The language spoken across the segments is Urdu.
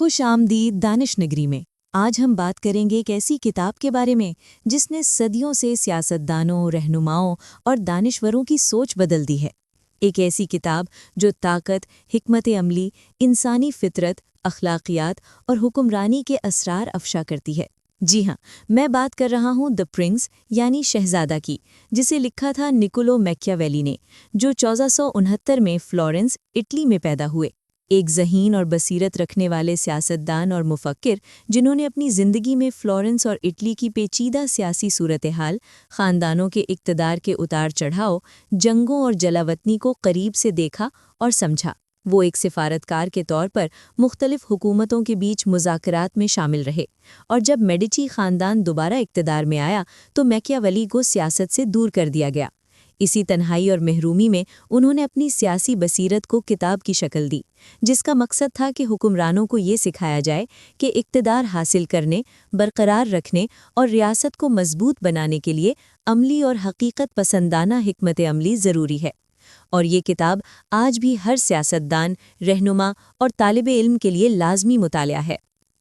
خوش آمدید دانش نگری میں آج ہم بات کریں گے ایک ایسی کتاب کے بارے میں جس نے صدیوں سے سیاستدانوں، رہنماؤں اور دانشوروں کی سوچ بدل دی ہے۔ ایک ایسی کتاب جو طاقت، حکمت عملی، انسانی فطرت، اخلاقیات اور حکمرانی کے اسرار افشا کرتی ہے۔ جی ہاں، میں بات کر رہا ہوں دی پرنس یعنی شہزادہ کی، جسے لکھا تھا نکولو میکیاویلی نے، جو 1469 میں فلورنس، اٹلی میں پیدا ہوئے۔ ایک ذہین اور بصیرت رکھنے والے سیاستدان اور مفکر جنہوں نے اپنی زندگی میں فلورنس اور اٹلی کی پیچیدہ سیاسی صورتحال، خاندانوں کے اقتدار کے اتار چڑھاؤ، جنگوں اور جلاوطنی کو قریب سے دیکھا اور سمجھا۔ وہ ایک سفارتکار کے طور پر مختلف حکومتوں کے بیچ مذاکرات میں شامل رہے، اور جب میڈیچی خاندان دوبارہ اقتدار میں آیا تو میکیاویلی کو سیاست سے دور کر دیا گیا۔ اسی تنہائی اور محرومی میں انہوں نے اپنی سیاسی بصیرت کو کتاب کی شکل دی، جس کا مقصد تھا کہ حکمرانوں کو یہ سکھایا جائے کہ اقتدار حاصل کرنے، برقرار رکھنے اور ریاست کو مضبوط بنانے کے لیے عملی اور حقیقت پسندانہ حکمت عملی ضروری ہے۔ اور یہ کتاب آج بھی ہر سیاستدان، رہنما اور طالب علم کے لیے لازمی مطالعہ ہے۔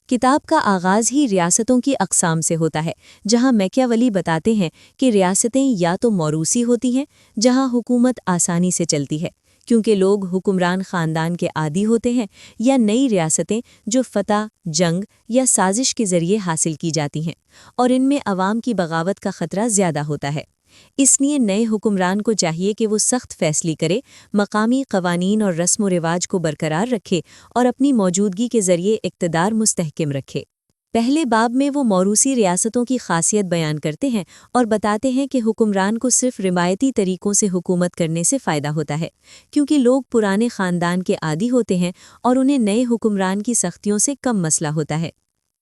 کتاب کا آغاز ہی ریاستوں کی اقسام سے ہوتا ہے، جہاں میکیاویلی بتاتے ہیں کہ ریاستیں یا تو موروثی ہوتی ہیں، جہاں حکومت آسانی سے چلتی ہے کیونکہ لوگ حکمران خاندان کے عادی ہوتے ہیں، یا نئی ریاستیں جو فتح، جنگ یا سازش کے ذریعے حاصل کی جاتی ہیں، اور ان میں عوام کی بغاوت کا خطرہ زیادہ ہوتا ہے۔ اس لیے نئے حکمران کو چاہیے کہ وہ سخت فیصلے کرے، مقامی قوانین اور رسم و رواج کو برقرار رکھے اور اپنی موجودگی کے ذریعے اقتدار مستحکم رکھے۔ پہلے باب میں وہ موروثی ریاستوں کی خاصیت بیان کرتے ہیں اور بتاتے ہیں کہ حکمران کو صرف روایتی طریقوں سے حکومت کرنے سے فائدہ ہوتا ہے، کیونکہ لوگ پرانے خاندان کے عادی ہوتے ہیں اور انہیں نئے حکمران کی سختیوں سے کم مسئلہ ہوتا ہے۔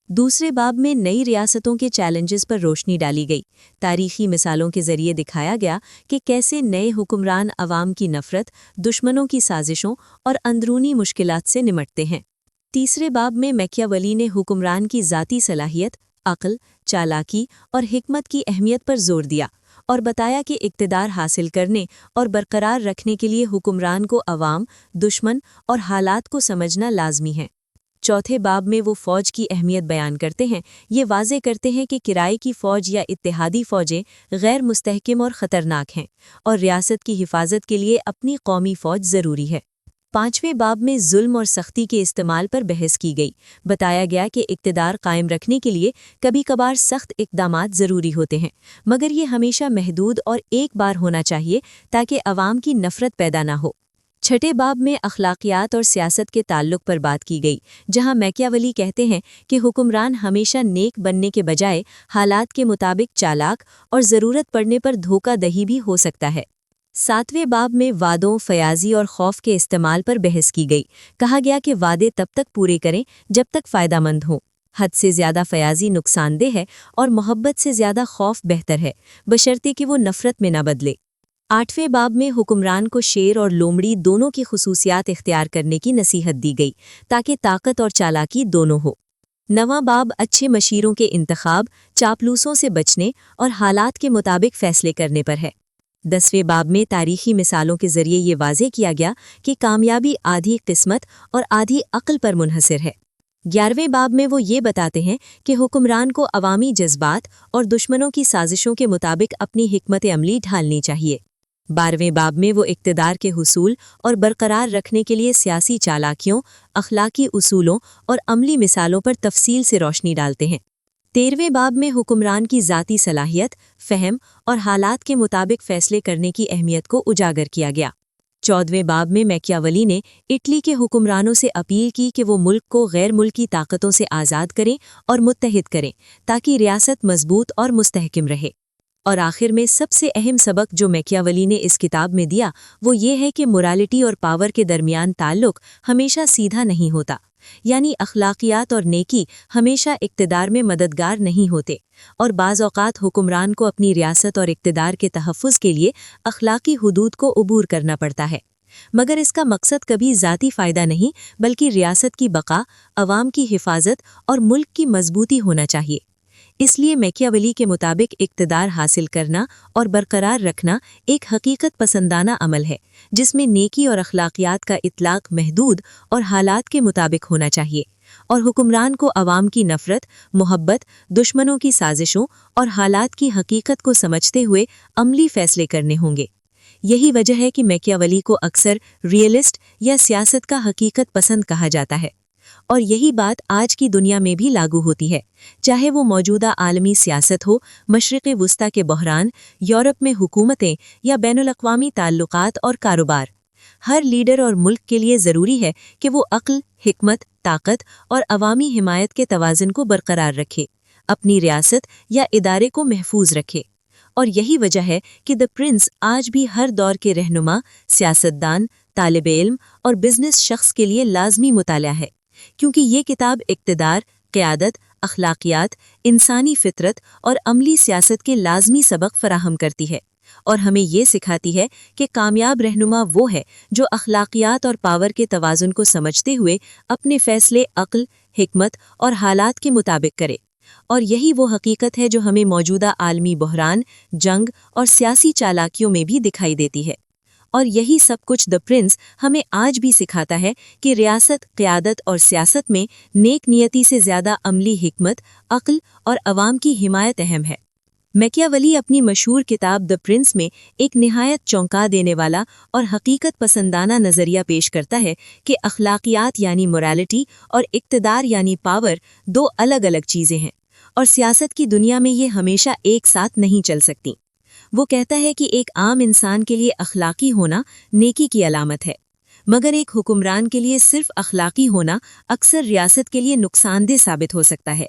دوسرے باب میں نئی ریاستوں کے چیلنجز پر روشنی ڈالی گئی۔ تاریخی مثالوں کے ذریعے دکھایا گیا کہ کیسے نئے حکمران عوام کی نفرت، دشمنوں کی سازشوں اور اندرونی مشکلات سے نمٹتے ہیں۔ تیسرے باب میں میکیاویلی نے حکمران کی ذاتی صلاحیت، عقل، چالاکی اور حکمت کی اہمیت پر زور دیا، اور بتایا کہ اقتدار حاصل کرنے اور برقرار رکھنے کے لیے حکمران کو عوام، دشمن اور حالات کو سمجھنا لازمی ہے۔ چوتھے باب میں وہ فوج کی اہمیت بیان کرتے ہیں۔ یہ واضح کرتے ہیں کہ کرائے کی فوج یا اتحادی فوجیں غیر مستحکم اور خطرناک ہیں، اور ریاست کی حفاظت کے لیے اپنی قومی فوج ضروری ہے۔ پانچویں باب میں ظلم اور سختی کے استعمال پر بحث کی گئی۔ بتایا گیا کہ اقتدار قائم رکھنے کے لیے کبھی کبھار سخت اقدامات ضروری ہوتے ہیں، مگر یہ ہمیشہ محدود اور ایک بار ہونا چاہیے تاکہ عوام کی نفرت پیدا نہ ہو۔ چھٹے باب میں اخلاقیات اور سیاست کے تعلق پر بات کی گئی، جہاں میکیاویلی کہتے ہیں کہ حکمران ہمیشہ نیک بننے کے بجائے حالات کے مطابق چالاک اور ضرورت پڑنے پر دھوکہ دہی بھی ہو سکتا ہے۔ ساتویں باب میں وعدوں، فیاضی اور خوف کے استعمال پر بحث کی گئی۔ کہا گیا کہ وعدے تب تک پورے کریں جب تک فائدہ مند ہوں۔ حد سے زیادہ فیاضی نقصان دہ ہے اور محبت سے زیادہ خوف بہتر ہے، بشرطے کہ وہ نفرت میں نہ بدلے۔ آٹھویں باب میں حکمران کو شیر اور لومڑی دونوں کی خصوصیات اختیار کرنے کی نصیحت دی گئی تاکہ طاقت اور چالاکی دونوں ہو۔ نواں باب اچھے مشیروں کے انتخاب، چاپلوسوں سے بچنے اور حالات کے مطابق فیصلے کرنے پر ہے۔ 10ویں باب میں تاریخی مثالوں کے ذریعے یہ واضح کیا گیا کہ کامیابی آدھی قسمت اور آدھی عقل پر منحصر ہے۔ 11ویں باب میں وہ یہ بتاتے ہیں کہ حکمران کو عوامی جذبات اور دشمنوں کی سازشوں کے مطابق اپنی حکمت عملی ڈھالنی چاہیے۔ 12ویں باب میں وہ اقتدار کے حصول اور برقرار رکھنے کے لیے سیاسی چالاکیوں، اخلاقی اصولوں اور عملی مثالوں پر تفصیل سے روشنی ڈالتے ہیں۔ 13ویں باب میں حکمران کی ذاتی صلاحیت، فہم اور حالات کے مطابق فیصلے کرنے کی اہمیت کو اجاگر کیا گیا۔ 14ویں باب میں میکیاویلی نے اٹلی کے حکمرانوں سے اپیل کی کہ وہ ملک کو غیر ملکی طاقتوں سے آزاد کریں اور متحد کریں تاکہ ریاست مضبوط اور مستحکم رہے۔ اور آخر میں سب سے اہم سبق جو میکیاویلی نے اس کتاب میں دیا وہ یہ ہے کہ مورالٹی اور پاور کے درمیان تعلق ہمیشہ سیدھا نہیں ہوتا، یعنی اخلاقیات اور نیکی ہمیشہ اقتدار میں مددگار نہیں ہوتے، اور بعض اوقات حکمران کو اپنی ریاست اور اقتدار کے تحفظ کے لیے اخلاقی حدود کو عبور کرنا پڑتا ہے، مگر اس کا مقصد کبھی ذاتی فائدہ نہیں بلکہ ریاست کی بقا، عوام کی حفاظت اور ملک کی مضبوطی ہونا چاہیے۔ اس لیے میکیاویلی کے مطابق اقتدار حاصل کرنا اور برقرار رکھنا ایک حقیقت پسندانہ عمل ہے، جس میں نیکی اور اخلاقیات کا اطلاق محدود اور حالات کے مطابق ہونا چاہیے، اور حکمران کو عوام کی نفرت، محبت، دشمنوں کی سازشوں اور حالات کی حقیقت کو سمجھتے ہوئے عملی فیصلے کرنے ہوں گے۔ یہی وجہ ہے کہ میکیاولی کو اکثر ریئلسٹ یا سیاست کا حقیقت پسند کہا جاتا ہے، اور یہی بات آج کی دنیا میں بھی لاگو ہوتی ہے، چاہے وہ موجودہ عالمی سیاست ہو، مشرق وسطیٰ کے بحران، یورپ میں حکومتیں یا بین الاقوامی تعلقات اور کاروبار۔ ہر لیڈر اور ملک کے لیے ضروری ہے کہ وہ عقل، حکمت، طاقت اور عوامی حمایت کے توازن کو برقرار رکھے، اپنی ریاست یا ادارے کو محفوظ رکھے۔ اور یہی وجہ ہے کہ دی پرنس آج بھی ہر دور کے رہنما، سیاستدان، طالب علم اور بزنس شخص کے لیے لازمی مطالعہ ہے، کیونکہ یہ کتاب اقتدار، قیادت، اخلاقیات، انسانی فطرت اور عملی سیاست کے لازمی سبق فراہم کرتی ہے، اور ہمیں یہ سکھاتی ہے کہ کامیاب رہنما وہ ہے جو اخلاقیات اور پاور کے توازن کو سمجھتے ہوئے اپنے فیصلے عقل، حکمت اور حالات کے مطابق کرے۔ اور یہی وہ حقیقت ہے جو ہمیں موجودہ عالمی بحران، جنگ اور سیاسی چالاکیوں میں بھی دکھائی دیتی ہے۔ اور یہی سب کچھ دی پرنس ہمیں آج بھی سکھاتا ہے کہ ریاست، قیادت اور سیاست میں نیک نیتی سے زیادہ عملی حکمت، عقل اور عوام کی حمایت اہم ہے۔ میکیاولی اپنی مشہور کتاب دی پرنس میں ایک نہایت چونکا دینے والا اور حقیقت پسندانہ نظریہ پیش کرتا ہے کہ اخلاقیات یعنی موریلٹی اور اقتدار یعنی پاور دو الگ الگ چیزیں ہیں، اور سیاست کی دنیا میں یہ ہمیشہ ایک ساتھ نہیں چل سکتی۔ وہ کہتا ہے کہ ایک عام انسان کے لیے اخلاقی ہونا نیکی کی علامت ہے، مگر ایک حکمران کے لیے صرف اخلاقی ہونا اکثر ریاست کے لیے نقصان دہ ثابت ہو سکتا ہے،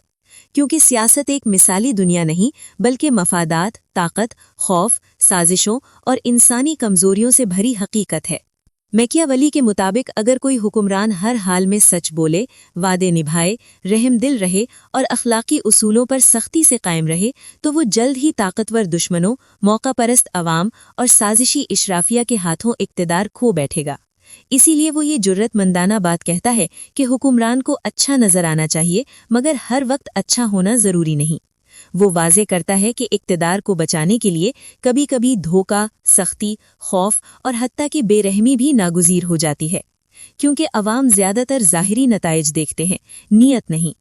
کیونکہ سیاست ایک مثالی دنیا نہیں بلکہ مفادات، طاقت، خوف، سازشوں اور انسانی کمزوریوں سے بھری حقیقت ہے۔ میکیاولی کے مطابق اگر کوئی حکمران ہر حال میں سچ بولے، وعدے نبھائے، رحم دل رہے اور اخلاقی اصولوں پر سختی سے قائم رہے تو وہ جلد ہی طاقتور دشمنوں، موقع پرست عوام اور سازشی اشرافیہ کے ہاتھوں اقتدار کھو بیٹھے گا۔ اسی لیے وہ یہ جرت مندانہ بات کہتا ہے کہ حکمران کو اچھا نظر آنا چاہیے مگر ہر وقت اچھا ہونا ضروری نہیں۔ وہ واضح کرتا ہے کہ اقتدار کو بچانے کے لیے کبھی کبھی دھوکہ، سختی، خوف اور حتیٰ کہ بے رحمی بھی ناگزیر ہو جاتی ہے، کیونکہ عوام زیادہ تر ظاہری نتائج دیکھتے ہیں، نیت نہیں۔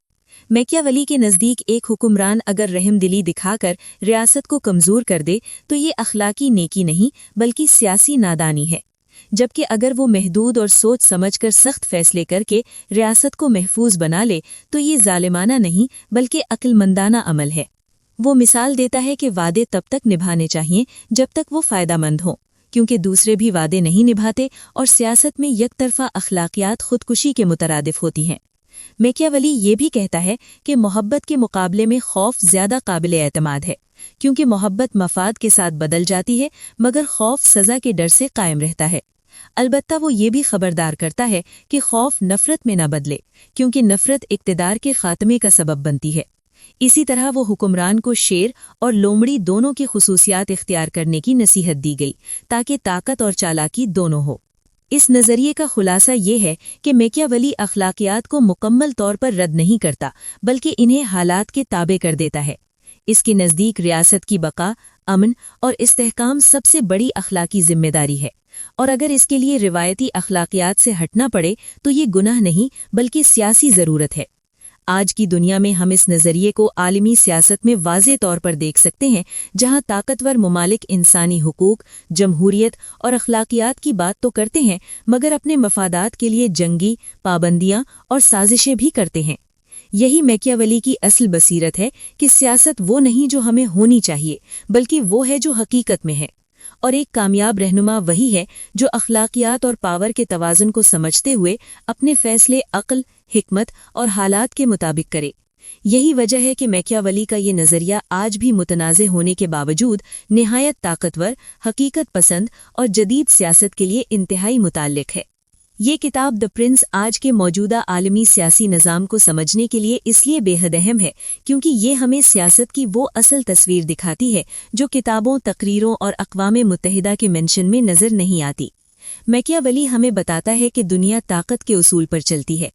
میکیاولی کے نزدیک ایک حکمران اگر رحم دلی دکھا کر ریاست کو کمزور کر دے تو یہ اخلاقی نیکی نہیں بلکہ سیاسی نادانی ہے، جبکہ اگر وہ محدود اور سوچ سمجھ کر سخت فیصلے کر کے ریاست کو محفوظ بنا لے تو یہ ظالمانہ نہیں بلکہ عقل مندانہ عمل ہے۔ وہ مثال دیتا ہے کہ وعدے تب تک نبھانے چاہیے جب تک وہ فائدہ مند ہوں، کیونکہ دوسرے بھی وعدے نہیں نبھاتے اور سیاست میں یک طرفہ اخلاقیات خودکشی کے مترادف ہوتی ہیں۔ میکیاولی یہ بھی کہتا ہے کہ محبت کے مقابلے میں خوف زیادہ قابل اعتماد ہے، کیونکہ محبت مفاد کے ساتھ بدل جاتی ہے مگر خوف سزا کے ڈر سے قائم رہتا ہے۔ البتہ وہ یہ بھی خبردار کرتا ہے کہ خوف نفرت میں نہ بدلے، کیونکہ نفرت اقتدار کے خاتمے کا سبب بنتی ہے۔ اسی طرح وہ حکمران کو شیر اور لومڑی دونوں کی خصوصیات اختیار کرنے کی نصیحت دی گئی تاکہ طاقت اور چالاکی دونوں ہو۔ اس نظریے کا خلاصہ یہ ہے کہ میکیاولی اخلاقیات کو مکمل طور پر رد نہیں کرتا بلکہ انہیں حالات کے تابع کر دیتا ہے۔ اس کے نزدیک ریاست کی بقا، امن اور استحکام سب سے بڑی اخلاقی ذمہ داری ہے، اور اگر اس کے لیے روایتی اخلاقیات سے ہٹنا پڑے تو یہ گناہ نہیں بلکہ سیاسی ضرورت ہے۔ آج کی دنیا میں ہم اس نظریے کو عالمی سیاست میں واضح طور پر دیکھ سکتے ہیں، جہاں طاقتور ممالک انسانی حقوق، جمہوریت اور اخلاقیات کی بات تو کرتے ہیں مگر اپنے مفادات کے لیے جنگی پابندیاں اور سازشیں بھی کرتے ہیں۔ یہی میکیاولی کی اصل بصیرت ہے کہ سیاست وہ نہیں جو ہمیں ہونی چاہیے بلکہ وہ ہے جو حقیقت میں ہے، اور ایک کامیاب رہنما وہی ہے جو اخلاقیات اور پاور کے توازن کو سمجھتے ہوئے اپنے فیصلے عقل، حکمت اور حالات کے مطابق کرے۔ یہی وجہ ہے کہ میکیاولی کا یہ نظریہ آج بھی متنازع ہونے کے باوجود نہایت طاقتور، حقیقت پسند اور جدید سیاست کے لیے انتہائی متعلق ہے۔ یہ کتاب دی پرنس آج کے موجودہ عالمی سیاسی نظام کو سمجھنے کے لیے اس لیے بے حد اہم ہے کیونکہ یہ ہمیں سیاست کی وہ اصل تصویر دکھاتی ہے جو کتابوں، تقریروں اور اقوام متحدہ کے مینشن میں نظر نہیں آتی۔ میکیاولی ہمیں بتاتا ہے کہ دنیا طاقت کے اصول پر چلتی ہے،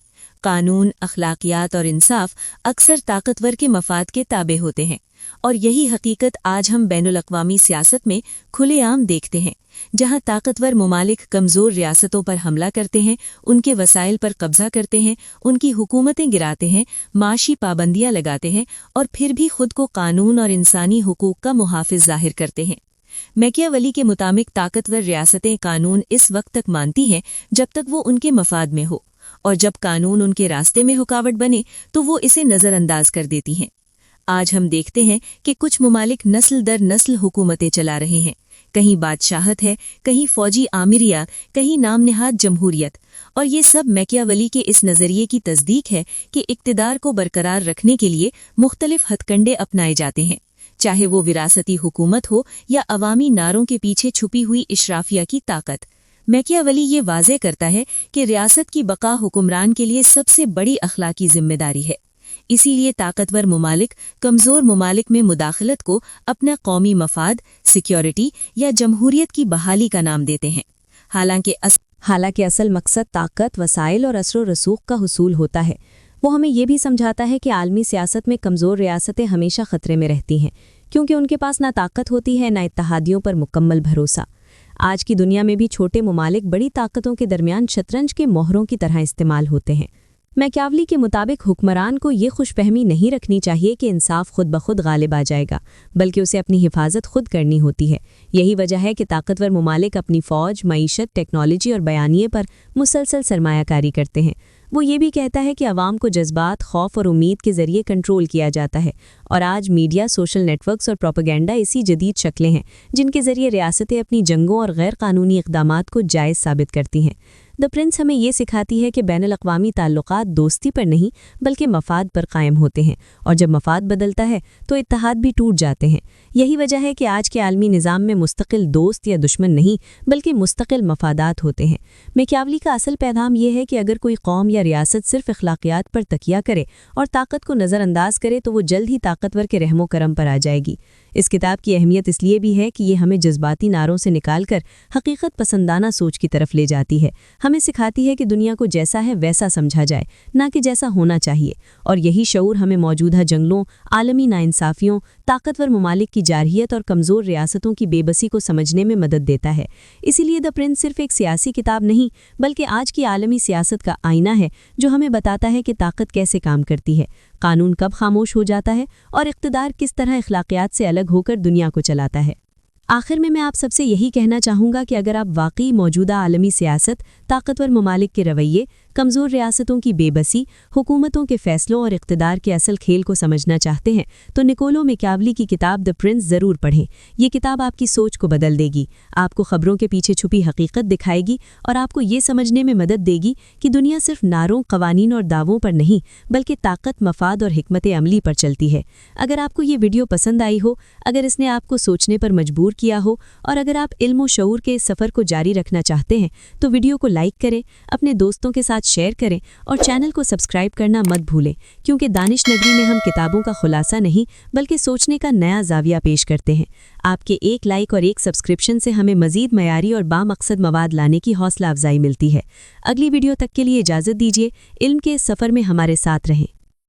قانون، اخلاقیات اور انصاف اکثر طاقتور کے مفاد کے تابع ہوتے ہیں، اور یہی حقیقت آج ہم بین الاقوامی سیاست میں کھلے عام دیکھتے ہیں، جہاں طاقتور ممالک کمزور ریاستوں پر حملہ کرتے ہیں، ان کے وسائل پر قبضہ کرتے ہیں، ان کی حکومتیں گراتے ہیں، معاشی پابندیاں لگاتے ہیں، اور پھر بھی خود کو قانون اور انسانی حقوق کا محافظ ظاہر کرتے ہیں۔ میکیاولی کے مطابق طاقتور ریاستیں قانون اس وقت تک مانتی ہیں جب تک وہ ان کے مفاد میں ہو، اور جب قانون ان کے راستے میں رکاوٹ بنے تو وہ اسے نظر انداز کر دیتی ہیں۔ آج ہم دیکھتے ہیں کہ کچھ ممالک نسل در نسل حکومتیں چلا رہے ہیں، کہیں بادشاہت ہے، کہیں فوجی آمریات، کہیں نام نہاد جمہوریت، اور یہ سب میکیاولی کے اس نظریے کی تصدیق ہے کہ اقتدار کو برقرار رکھنے کے لیے مختلف ہتھ کنڈے اپنائے جاتے ہیں، چاہے وہ وراثتی حکومت ہو یا عوامی نعروں کے پیچھے چھپی ہوئی اشرافیہ کی طاقت۔ میکیاولی یہ واضح کرتا ہے کہ ریاست کی بقا حکمران کے لیے سب سے بڑی اخلاقی ذمہ داری ہے، اسی لیے طاقتور ممالک کمزور ممالک میں مداخلت کو اپنا قومی مفاد، سیکیورٹی یا جمہوریت کی بحالی کا نام دیتے ہیں، حالانکہ اصل مقصد طاقت، وسائل اور اثر و رسوخ کا حصول ہوتا ہے۔ وہ ہمیں یہ بھی سمجھاتا ہے کہ عالمی سیاست میں کمزور ریاستیں ہمیشہ خطرے میں رہتی ہیں، کیونکہ ان کے پاس نہ طاقت ہوتی ہے، نہ اتحادیوں پر مکمل بھروسہ۔ آج کی دنیا میں بھی چھوٹے ممالک بڑی طاقتوں کے درمیان شطرنج کے مہروں کی طرح استعمال ہوتے ہیں۔ میکیاولی کے مطابق حکمران کو یہ خوش فہمی نہیں رکھنی چاہیے کہ انصاف خود بخود غالب آ جائے گا، بلکہ اسے اپنی حفاظت خود کرنی ہوتی ہے۔ یہی وجہ ہے کہ طاقتور ممالک اپنی فوج، معیشت، ٹیکنالوجی اور بیانیے پر مسلسل سرمایہ کاری کرتے ہیں۔ وہ یہ بھی کہتا ہے کہ عوام کو جذبات، خوف اور امید کے ذریعے کنٹرول کیا جاتا ہے، اور آج میڈیا، سوشل نیٹ ورکس اور پروپیگنڈا اسی جدید شکلیں ہیں جن کے ذریعے ریاستیں اپنی جنگوں اور غیر قانونی اقدامات کو جائز ثابت کرتی ہیں۔ دی پرنس ہمیں یہ سکھاتی ہے کہ بین الاقوامی تعلقات دوستی پر نہیں بلکہ مفاد پر قائم ہوتے ہیں، اور جب مفاد بدلتا ہے تو اتحاد بھی ٹوٹ جاتے ہیں۔ یہی وجہ ہے کہ آج کے عالمی نظام میں مستقل دوست یا دشمن نہیں بلکہ مستقل مفادات ہوتے ہیں۔ میکیاولی کا اصل پیغام یہ ہے کہ اگر کوئی قوم یا ریاست صرف اخلاقیات پر تکیہ کرے اور طاقت کو نظر انداز کرے تو وہ جلد ہی طاقتور کے رحم و کرم پر آ جائے گی۔ اس کتاب کی اہمیت اس لیے بھی ہے کہ یہ ہمیں جذباتی نعروں سے نکال کر حقیقت پسندانہ سوچ کی طرف لے جاتی ہے، ہمیں سکھاتی ہے کہ دنیا کو جیسا ہے ویسا سمجھا جائے، نہ کہ جیسا ہونا چاہیے، اور یہی شعور ہمیں موجودہ جنگلوں، عالمی ناانصافیوں، طاقتور ممالک کی جارحیت اور کمزور ریاستوں کی بے بسی کو سمجھنے میں مدد دیتا ہے۔ اسی لیے دی پرنس صرف ایک سیاسی کتاب نہیں بلکہ آج کی عالمی سیاست کا آئینہ ہے، جو ہمیں بتاتا ہے کہ طاقت کیسے کام کرتی ہے، قانون کب خاموش ہو جاتا ہے، اور اقتدار کس طرح اخلاقیات سے الگ ہو کر دنیا کو چلاتا ہے۔ آخر میں آپ سب سے یہی کہنا چاہوں گا کہ اگر آپ واقعی موجودہ عالمی سیاست، طاقتور ممالک کے رویے، کمزور ریاستوں کی بے بسی، حکومتوں کے فیصلوں اور اقتدار کے اصل کھیل کو سمجھنا چاہتے ہیں تو نکولو میکیاولی کی کتاب دی پرنس ضرور پڑھیں۔ یہ کتاب آپ کی سوچ کو بدل دے گی، آپ کو خبروں کے پیچھے چھپی حقیقت دکھائے گی، اور آپ کو یہ سمجھنے میں مدد دے گی کہ دنیا صرف نعروں، قوانین اور دعووں پر نہیں بلکہ طاقت، مفاد اور حکمت عملی پر چلتی ہے۔ اگر آپ کو یہ ویڈیو پسند آئی ہو، اگر اس نے آپ کو سوچنے پر مجبور کیا ہو، اور اگر آپ علم و شعور کے سفر کو جاری رکھنا چاہتے ہیں تو ویڈیو کو لائک کریں، اپنے دوستوں کے ساتھ شیئر کریں، اور چینل کو سبسکرائب کرنا مت بھولیں، کیونکہ دانش نگری میں ہم کتابوں کا خلاصہ نہیں بلکہ سوچنے کا نیا زاویہ پیش کرتے ہیں۔ آپ کے ایک لائک اور ایک سبسکرپشن سے ہمیں مزید معیاری اور بامقصد مواد لانے کی حوصلہ افزائی ملتی ہے۔ اگلی ویڈیو تک کے لیے اجازت دیجیے، علم کے اس سفر میں ہمارے ساتھ رہیں۔